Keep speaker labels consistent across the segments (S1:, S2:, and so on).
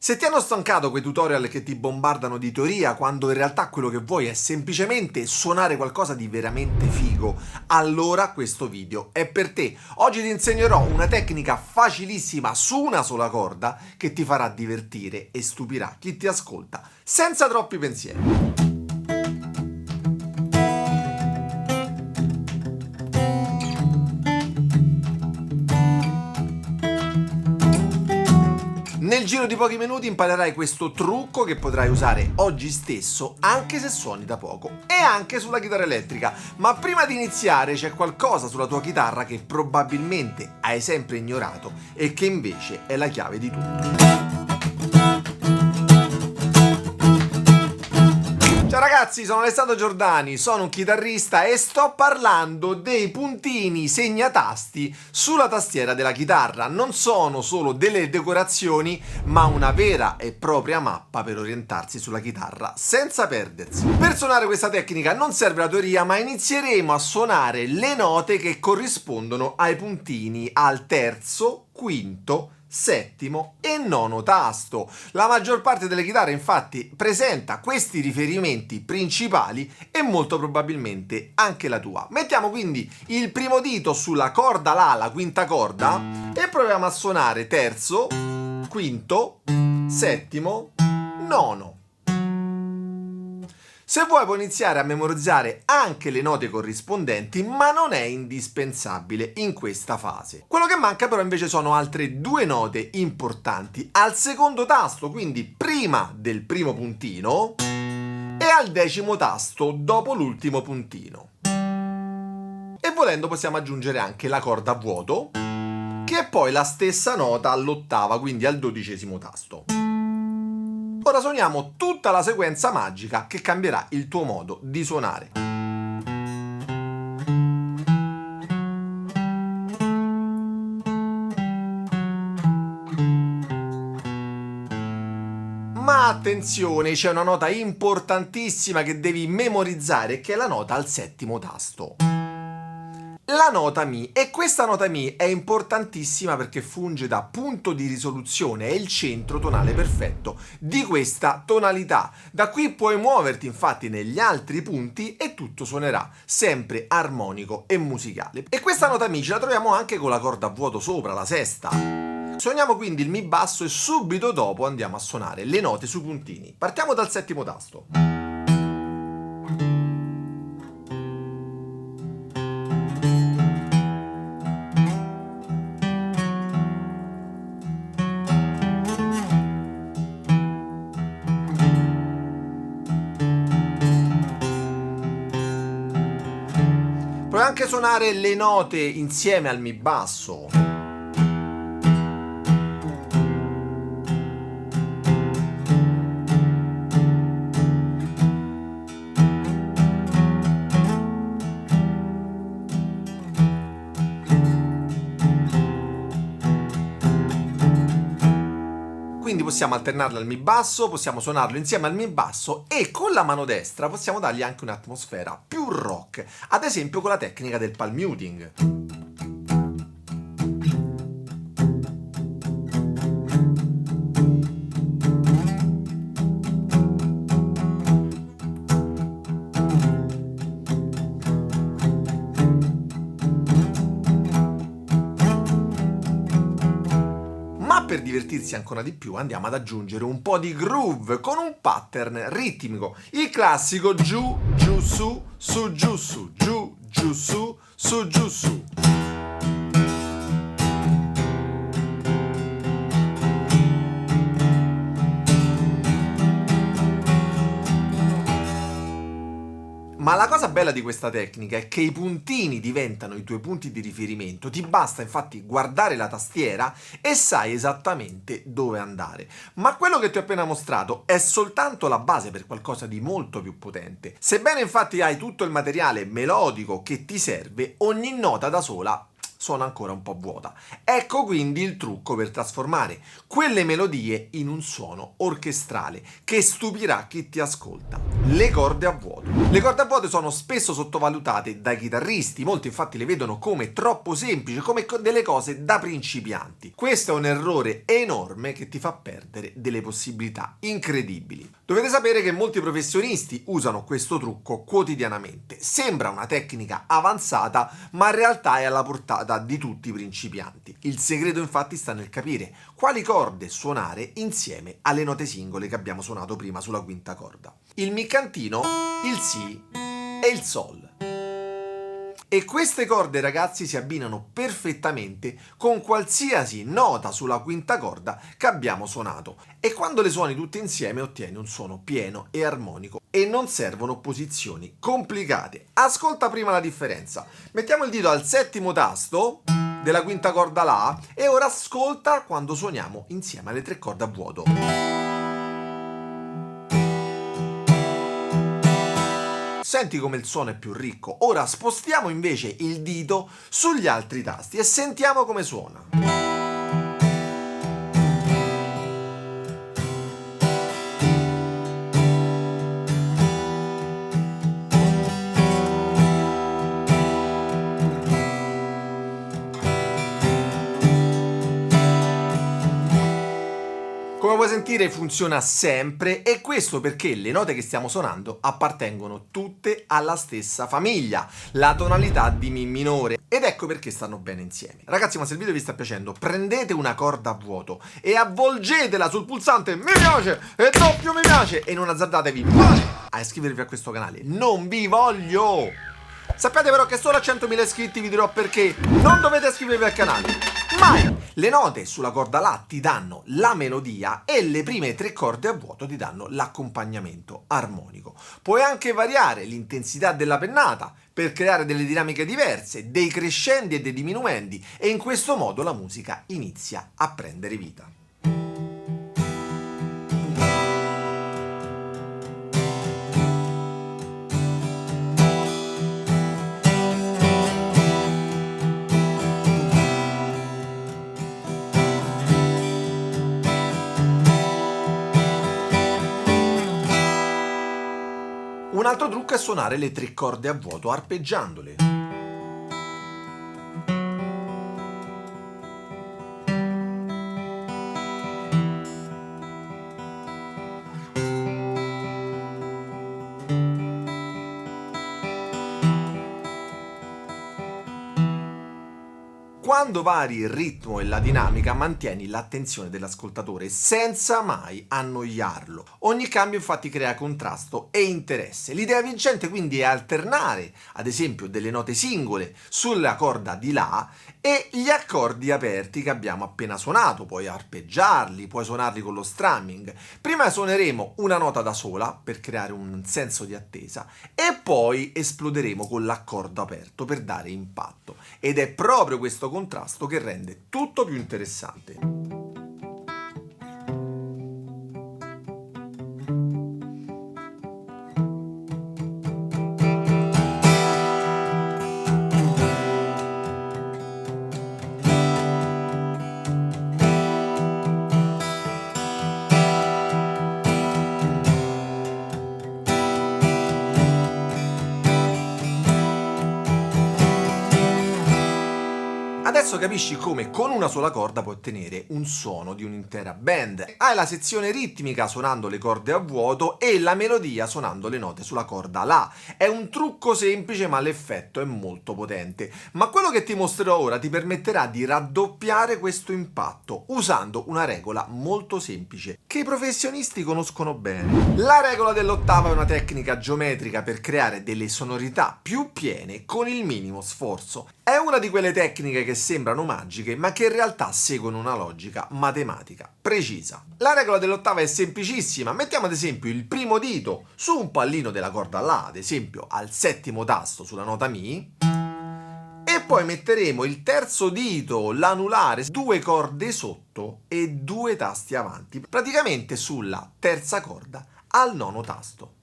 S1: Se ti hanno stancato quei tutorial che ti bombardano di teoria quando in realtà quello che vuoi è semplicemente suonare qualcosa di veramente figo, allora questo video è per te. Oggi ti insegnerò una tecnica facilissima su una sola corda che ti farà divertire e stupirà chi ti ascolta senza troppi pensieri. Nel giro di pochi minuti imparerai questo trucco che potrai usare oggi stesso anche se suoni da poco e anche sulla chitarra elettrica. Ma prima di iniziare c'è qualcosa sulla tua chitarra che probabilmente hai sempre ignorato e che invece è la chiave di tutto. Ciao ragazzi, sono Alessandro Giordani, sono un chitarrista e sto parlando dei puntini segnatasti sulla tastiera della chitarra. Non sono solo delle decorazioni, ma una vera e propria mappa per orientarsi sulla chitarra senza perdersi. Per suonare questa tecnica non serve la teoria, ma inizieremo a suonare le note che corrispondono ai puntini al terzo, quinto, settimo e nono tasto. La maggior parte delle chitarre infatti presenta questi riferimenti principali e molto probabilmente anche la tua. Mettiamo quindi il primo dito sulla corda La, la quinta corda, e proviamo a suonare terzo, quinto, settimo, nono. Se vuoi puoi iniziare a memorizzare anche le note corrispondenti, ma non è indispensabile in questa fase. Quello che manca però invece sono altre due note importanti al secondo tasto, quindi prima del primo puntino, e al decimo tasto dopo l'ultimo puntino. E volendo possiamo aggiungere anche la corda a vuoto, che è poi la stessa nota all'ottava, quindi al dodicesimo tasto. Ora suoniamo tutta la sequenza magica che cambierà il tuo modo di suonare. Ma attenzione, c'è una nota importantissima che devi memorizzare, che è la nota al settimo tasto. La nota Mi, e questa nota Mi è importantissima perché funge da punto di risoluzione, è il centro tonale perfetto di questa tonalità. Da qui puoi muoverti infatti negli altri punti e tutto suonerà sempre armonico e musicale. E questa nota Mi ce la troviamo anche con la corda a vuoto sopra, la sesta. Suoniamo quindi il Mi basso e subito dopo andiamo a suonare le note sui puntini. Partiamo dal settimo tasto. Puoi anche suonare le note insieme al Mi basso. Quindi possiamo alternarlo al Mi basso, possiamo suonarlo insieme al Mi basso e con la mano destra possiamo dargli anche un'atmosfera più rock, ad esempio con la tecnica del palm muting. Per divertirsi ancora di più andiamo ad aggiungere un po' di groove con un pattern ritmico, il classico giù, giù, su, giù, su, giù, giù, su, giù, su. Ma la cosa bella di questa tecnica è che i puntini diventano i tuoi punti di riferimento, ti basta infatti guardare la tastiera e sai esattamente dove andare. Ma quello che ti ho appena mostrato è soltanto la base per qualcosa di molto più potente. Sebbene infatti hai tutto il materiale melodico che ti serve, ogni nota da sola suona ancora un po' vuota. Ecco quindi il trucco per trasformare quelle melodie in un suono orchestrale che stupirà chi ti ascolta. Le corde a vuoto. Le corde a vuoto sono spesso sottovalutate dai chitarristi, molti infatti le vedono come troppo semplici, come delle cose da principianti. Questo è un errore enorme che ti fa perdere delle possibilità incredibili. Dovete sapere che molti professionisti usano questo trucco quotidianamente. Sembra una tecnica avanzata, ma in realtà è alla portata di tutti i principianti. Il segreto infatti sta nel capire quali corde suonare insieme alle note singole che abbiamo suonato prima sulla quinta corda. Il mi cantino, il si e il sol. E queste corde, ragazzi, si abbinano perfettamente con qualsiasi nota sulla quinta corda che abbiamo suonato. E quando le suoni tutte insieme ottieni un suono pieno e armonico. E non servono posizioni complicate. Ascolta prima la differenza. Mettiamo il dito al settimo tasto della quinta corda La e ora ascolta quando suoniamo insieme alle 3 corde a vuoto. Senti come il suono è più ricco. Ora spostiamo invece il dito sugli altri tasti e sentiamo come suona. Come puoi sentire funziona sempre e questo perché le note che stiamo suonando appartengono tutte alla stessa famiglia, la tonalità di Mi minore, ed ecco perché stanno bene insieme. Ragazzi, ma se il video vi sta piacendo, prendete una corda a vuoto e avvolgetela sul pulsante mi piace e doppio mi piace e non azzardatevi mai a iscrivervi a questo canale, non vi voglio! Sappiate però che solo a 100.000 iscritti vi dirò perché non dovete iscrivervi al canale. Mai! Le note sulla corda La ti danno la melodia e le prime 3 corde a vuoto ti danno l'accompagnamento armonico. Puoi anche variare l'intensità della pennata per creare delle dinamiche diverse, dei crescendi e dei diminuendi e in questo modo la musica inizia a prendere vita. Un altro trucco è suonare le 3 corde a vuoto arpeggiandole. Quando vari il ritmo e la dinamica mantieni l'attenzione dell'ascoltatore senza mai annoiarlo. Ogni cambio infatti crea contrasto e interesse. L'idea vincente quindi è alternare ad esempio delle note singole sulla corda di La e gli accordi aperti che abbiamo appena suonato. Puoi arpeggiarli, puoi suonarli con lo strumming. Prima suoneremo una nota da sola per creare un senso di attesa e poi esploderemo con l'accordo aperto per dare impatto. Ed è proprio questo contrasto che rende tutto più interessante. Adesso capisci come con una sola corda puoi ottenere un suono di un'intera band. Hai la sezione ritmica suonando le corde a vuoto e la melodia suonando le note sulla corda La. È un trucco semplice ma l'effetto è molto potente. Ma quello che ti mostrerò ora ti permetterà di raddoppiare questo impatto usando una regola molto semplice che i professionisti conoscono bene. La regola dell'ottava è una tecnica geometrica per creare delle sonorità più piene con il minimo sforzo. È una di quelle tecniche che sembrano magiche, ma che in realtà seguono una logica matematica precisa. La regola dell'ottava è semplicissima. Mettiamo ad esempio il primo dito su un pallino della corda La, ad esempio al settimo tasto sulla nota Mi, e poi metteremo il terzo dito, l'anulare, 2 corde sotto e 2 tasti avanti, praticamente sulla terza corda al nono tasto.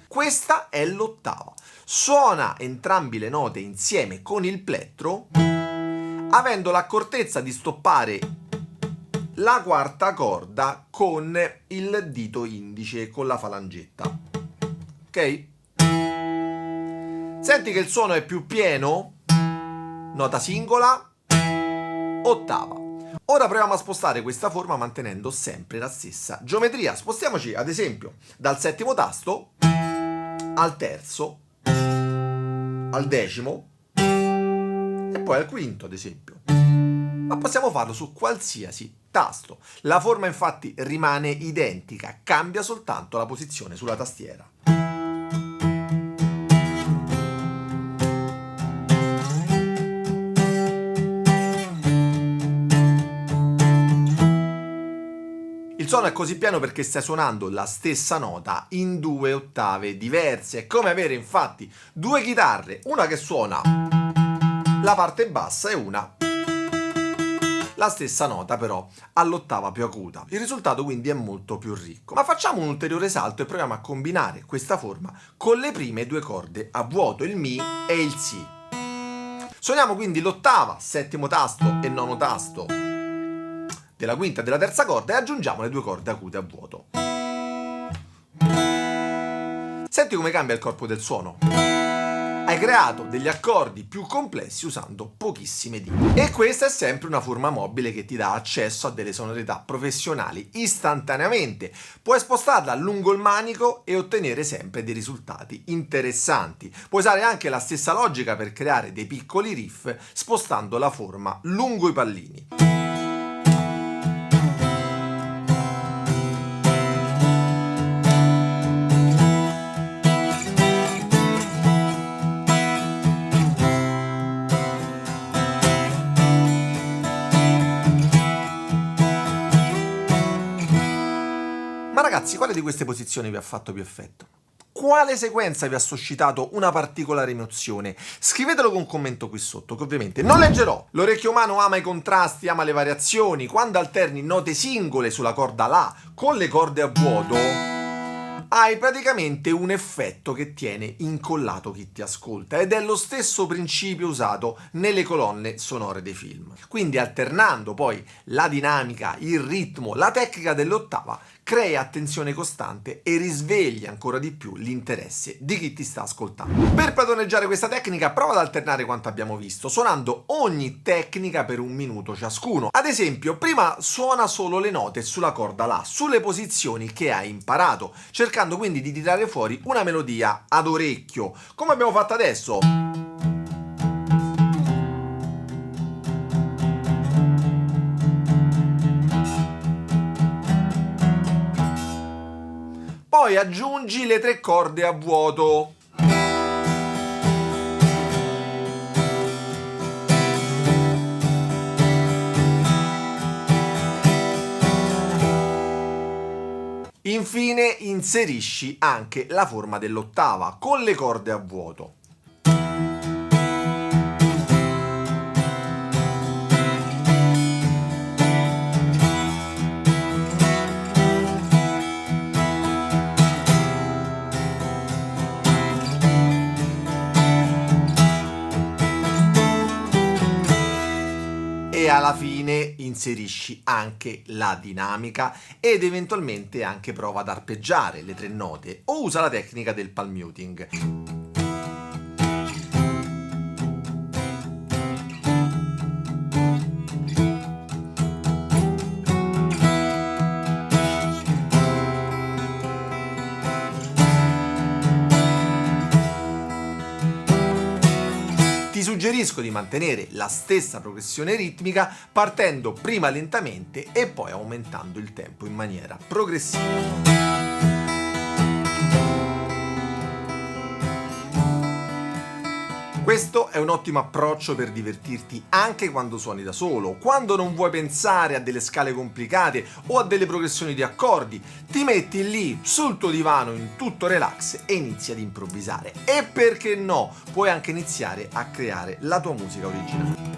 S1: Questa è l'ottava. Suona entrambe le note insieme con il plettro, avendo l'accortezza di stoppare la quarta corda con il dito indice, con la falangetta. Ok? Senti che il suono è più pieno? Nota singola, ottava. Ora proviamo a spostare questa forma mantenendo sempre la stessa geometria. Spostiamoci ad esempio dal settimo tasto al terzo, al decimo e poi al quinto ad esempio. Ma possiamo farlo su qualsiasi tasto. La forma infatti rimane identica, cambia soltanto la posizione sulla tastiera. Il suono è così piano perché stai suonando la stessa nota in due ottave diverse. È come avere infatti due chitarre, una che suona la parte bassa e una la stessa nota però all'ottava più acuta. Il risultato quindi è molto più ricco. Ma facciamo un ulteriore salto e proviamo a combinare questa forma con le prime due corde a vuoto, il Mi e il Si. Suoniamo quindi l'ottava, settimo tasto e nono tasto della quinta e della terza corda e aggiungiamo le due corde acute a vuoto. Senti come cambia il corpo del suono. Hai creato degli accordi più complessi usando pochissime dita. E questa è sempre una forma mobile che ti dà accesso a delle sonorità professionali istantaneamente. Puoi spostarla lungo il manico e ottenere sempre dei risultati interessanti. Puoi usare anche la stessa logica per creare dei piccoli riff spostando la forma lungo i pallini. Ma ragazzi, quale di queste posizioni vi ha fatto più effetto? Quale sequenza vi ha suscitato una particolare emozione? Scrivetelo con un commento qui sotto, che ovviamente non leggerò. L'orecchio umano ama i contrasti, ama le variazioni. Quando alterni note singole sulla corda La con le corde a vuoto, hai praticamente un effetto che tiene incollato chi ti ascolta ed è lo stesso principio usato nelle colonne sonore dei film. Quindi alternando poi la dinamica, il ritmo, la tecnica dell'ottava, crei attenzione costante e risvegli ancora di più l'interesse di chi ti sta ascoltando. Per padroneggiare questa tecnica prova ad alternare quanto abbiamo visto, suonando ogni tecnica per 1 minuto ciascuno. Ad esempio, prima suona solo le note sulla corda La, sulle posizioni che hai imparato, cercando quindi di tirare fuori una melodia ad orecchio, come abbiamo fatto adesso. Poi aggiungi le 3 corde a vuoto. Infine inserisci anche la forma dell'ottava con le corde a vuoto. E alla fine inserisci anche la dinamica ed eventualmente anche prova ad arpeggiare le 3 note o usa la tecnica del palm muting. Ti suggerisco di mantenere la stessa progressione ritmica partendo prima lentamente e poi aumentando il tempo in maniera progressiva. Questo è un ottimo approccio per divertirti anche quando suoni da solo, quando non vuoi pensare a delle scale complicate o a delle progressioni di accordi. Ti metti lì sul tuo divano in tutto relax e inizi ad improvvisare. E perché no, puoi anche iniziare a creare la tua musica originale.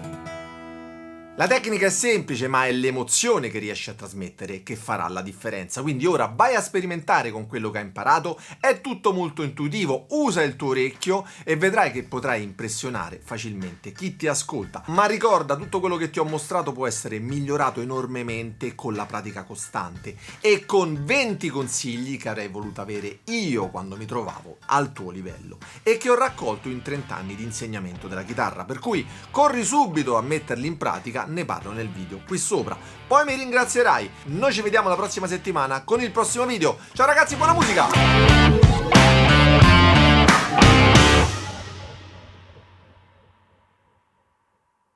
S1: La tecnica è semplice, ma è l'emozione che riesci a trasmettere che farà la differenza. Quindi ora vai a sperimentare con quello che hai imparato, è tutto molto intuitivo, usa il tuo orecchio e vedrai che potrai impressionare facilmente chi ti ascolta. Ma ricorda, tutto quello che ti ho mostrato può essere migliorato enormemente con la pratica costante e con 20 consigli che avrei voluto avere io quando mi trovavo al tuo livello e che ho raccolto in 30 anni di insegnamento della chitarra, per cui corri subito a metterli in pratica. Ne parlo nel video qui sopra. Poi mi ringrazierai. Noi ci vediamo la prossima settimana con il prossimo video. Ciao ragazzi, buona musica!